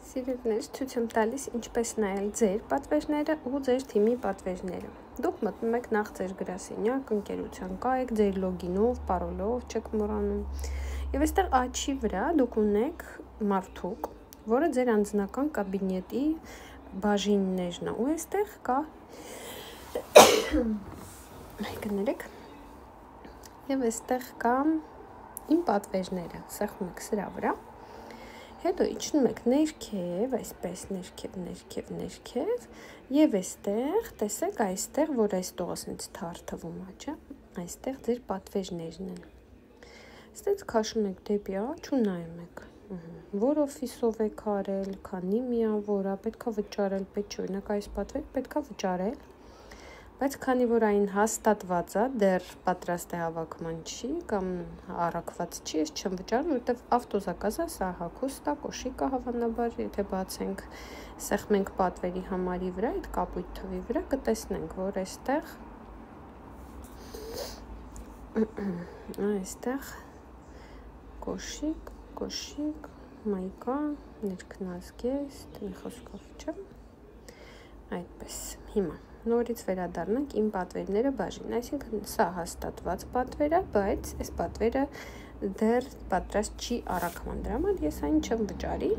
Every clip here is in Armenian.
Սիրելիներ, ցույց եմ տալիս ինչպես նայել ձեր պատվերները ու ձեր թիմի պատվերները։ Դուք մտնում եք նախ ձեր գրասենյակ, ընկերության կայք, ձեր լոգինով, պարոլով, չեք մոռանում։ Եվ այստեղ աչի վրա դուք ունեք մարդուկ, որը ձեր անձնական կաբինետի բաժիններն է, ու այստեղ կա կներեք։ Եվ այստեղ կա իմ պատվերները, սեղմում եք սրա վրա։ Հետո իջնում եք ներքև, այսպես ներքև, եւ այստեղ, տեսեք, այստեղ, որ այս տողը սենց թարթվում է, չէ՞, այստեղ ձեր պատվերներն են։ Այստեղ քաշում եք դեպի աջ ու նայում եք, որ օֆիսով եք արել, քանի միավոր է, պետք է վճարել, պետք չէ, օրինակ այս պատվեր պետք է վճարել, բայց քանի որ այն հաստատված է, դեռ պատրաստ է հավաքման չի, կամ առաքված չի, ես չեմ վճարում, որտեվ ավտոզակազը սա հագուստ է, կոշիկ է հավանաբար, եթե բացենք, սեղմենք պատվերի համարի վրա, այդ կապույտ թվի վրա կտեսնենք, որ այստեղ կոշիկ, մայկա, ներքնազգեստ, մի խոսքով չեմ, այդպես, հիմա։ Նորից վերադառնանք իմ պատվերները բաժին, այսինքն սա հաստատված պատվեր է, բայց այս պատվերը դեռ պատրաստ չի առաքման, դրա համար ես այն չեմ վճարի,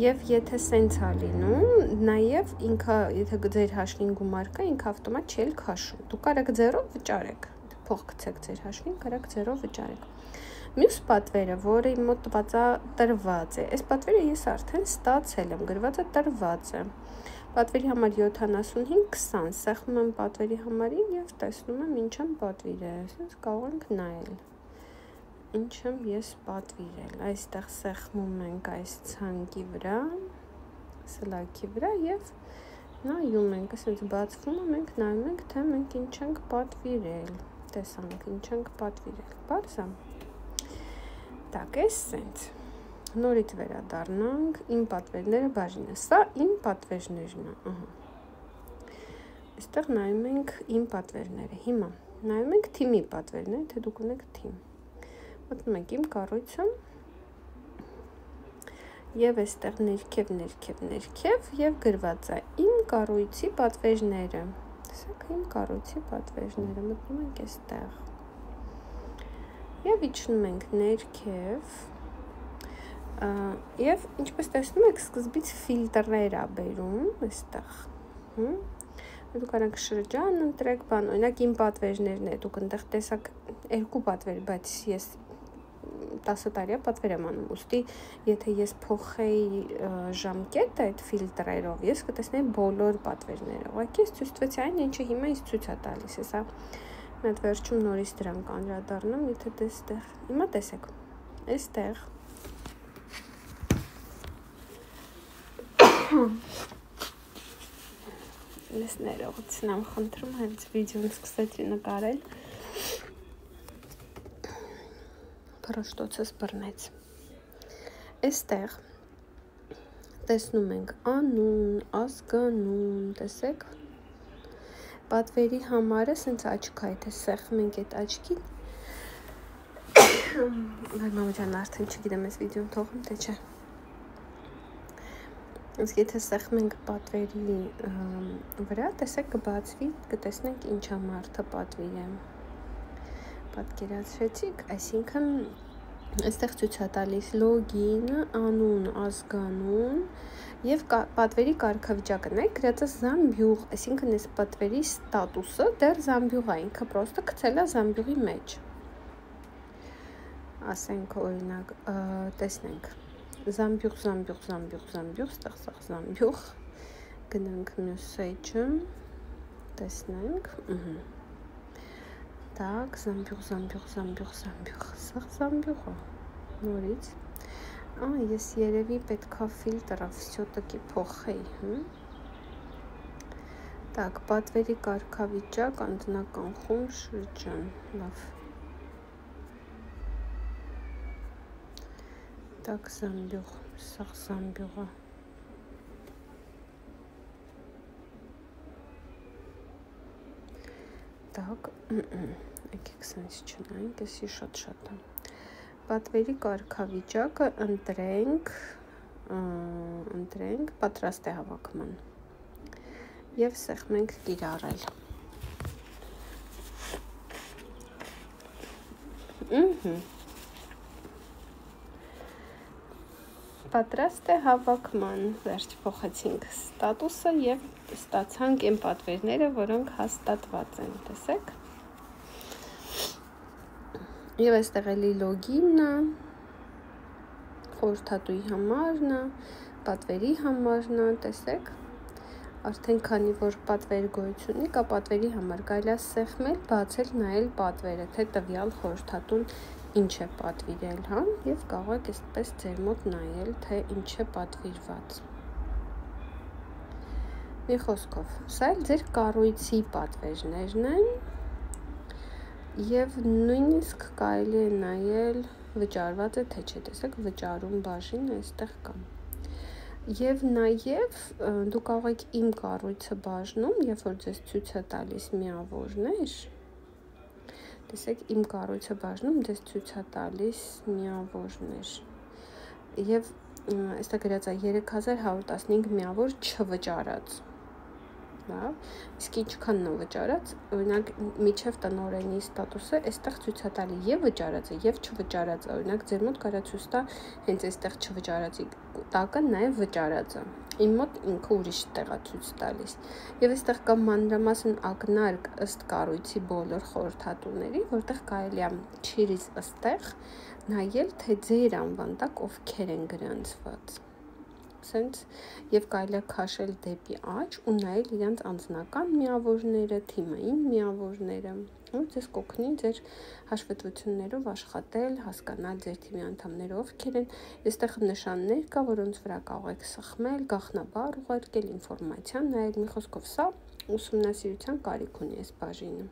եւ եթե սենց է լինում, նաեւ ինքը, եթե ձեր հաշվին գումար կա, ինքը ավտոմատ չի քաշում, դուք կարաք ձեռով վճարեք, փող գցեք ձեր հաշվին, կարաք ձեռով վճարեք։ Մյուս պատվերը, որը իմ մոտ տրված է, այս պատվերը ես արդեն ստացել եմ, գրված է տրված է։ Պատվերի համար 75-20, սեղմում եմ պատվերի համարին և տեսնում եմ ինչ եմ պատվիրել, ասենց կարող ենք նայել, ինչ եմ ես պատվիրել, այստեղ սեղմում ենք այս ցանկի վրա, սլաքի վրա և նայում ենք, ասենց բացվում է, մենք նայում ենք, թե մենք ինչ ենք պատվիրել, տեսանք ինչ ենք պատվիրել, պարզ է, տակ ես սենց, նորից վերադառնանք, իմ պատվերները բաժինը, սա իմ պատվերներն է, այստեղ նայում ենք իմ պատվերները, հիմա նայում ենք թիմի պատվերները, թե դուք ունեք թիմ, մտնում ենք իմ կառույցը և այստեղ ներքև և գրված է իմ կառույցի պատվերները, տեսեք իմ կառույցի պատվերները, մտնում ենք այստեղ և իջնում ենք ներքև և ինչպես տեսնում եք սկզբից ֆիլտրներ է բերում այստեղ, դուք կարաք շրջան ընտրեք, օրինակ իմ պատվերներն է, դուք ընդեղ տեսակ երկու պատվեր, բայց ես 10 տարի պատվեր եմ անում, ուստի եթե ես փոխեի ժամկետը այդ ֆիլտրերով, ես կտեսնեի բոլոր պատվերները, ուղղակի ես ցույց տվեցի այն, ինչը հիմա ինձ ցույց է տալիս, հեսա մի հատ վերջում նորից դրան անդրադառնամ, եթե դեստեղ, հիմա տեսեք, այստեղ ես ներողություն եմ խնդրում, հենց վիդեոն սկսեցի նկարել, փռշտոցս բռնեց, այստեղ տեսնում ենք անուն, ազգանուն, տեսեք, պատվերի համարը սենց աչք է, եթե սեղմ ենք այդ աչքին, մամջան արդեն չգիտեմ ես վիդեոն թողում, թե չէ, եթե սեղմ ենք պատվերի վրա, տեսեք կբացվի, կտեսնենք ինչ համարդը պատվիր է, պատկերացրեցիք, այսինքն այստեղ ցույց է տալիս լոգին, անուն, ազգանուն և պատվերի կարգավիճակը, նայեք գրած է զամբյուղ, այսինքն այս պատվերի ստատուսը դեռ զամբյուղ է, ինքը պրոստը գցել է զամբյուղի մեջ, ասենք օրինակ, տեսնենք, զամբյուղ, ստեղծող զամբյուղ, գնանք մյուս էջը, տեսնենք, տակ, զամբյուղ, սաղ զամբյուղ է, նորից, ես երևի պետքա ֆիլտրը վսյոտակի փոխեի, տակ, պատվերի կարգավիճակ, անձնական խումբ, շրջան, լավ, տակ զամբյուղ, սաղ զամբյուղ է, տակ, եկեք սենց չնայինք, եսի շատ եմ, պատվերի կարգավիճակը ընտրենք, ընտրենք պատրաստ է հավաքման եւ սեղմենք կիրառել։ Պատրաստ է հավաքման, վերջ փոխեցինք ստատուսը եւ ստացանք այն պատվերները, որոնք հաստատված են, տեսեք։ Եվ այստեղ էլի լոգինը, խորհրդատուի համարն է, պատվերի համարն է, տեսեք։ Արդեն քանի որ պատվեր գոյություն ունի, կա պատվերի համար, կարելի է սեղմել, բացել, նայել պատվերը, թե տվյալ խորհրդատուն ինչ է պատվիրել, հա, եւ կարող եք այսպես ձեր մոտ նայել, թե ինչ է պատվիրված։ Մի խոսքով, սա էլ ձեր կառույցի պատվերներն են եւ նույնիսկ կարելի է նայել վճարված է թե չէ, տեսեք, վճարում բաժինը այստեղ կա։ Եվ նաեւ դու կարող եք իմ կառույցը բաժնում, երբ որ ձեզ ցույց է տալիս միավորներ, տեսեք, իմ կառույցը բաժնում ձեզ ցույց է տալիս միավորներ։ Եվ այստեղ գրած է 3115 միավոր չվճարած։ Լավ, իսկ ինչքանն է վճարած, օրինակ միջև տնօրենի ստատուսը այստեղ ցույց է տալի եւ վճարածը եւ չվճարածը, օրինակ ձեր մոտ կարա ցույց տա հենց այստեղ չվճարածի տակը նաեւ վճարածը, իմ մոտ ինքը ուրիշ տեղ է ցույց տալիս եւ այստեղ կա մանրամասն ակնարկ ըստ կառույցի բոլոր խորհրդատուների, որտեղ կարելի է չիրից ըստեղ նայել թե ձեր անվան տակ ովքեր են գրանցված, սենց եւ կարելի է քաշել դեպի աջ ու նայել իրենց անձնական միավորները, թիմային միավորները, որ ձեզ կօգնի ձեր հաշվետվություններով աշխատել, հասկանալ ձեր թիմի անդամները ովքեր են։ Այստեղ նշաններ կա, որոնց վրա կարող եք սխմել, գաղտնաբար ուղարկել, ինֆորմացիա նայել, մի խոսքով սա ուսումնասիրության կարիք ունի այս բաժինը։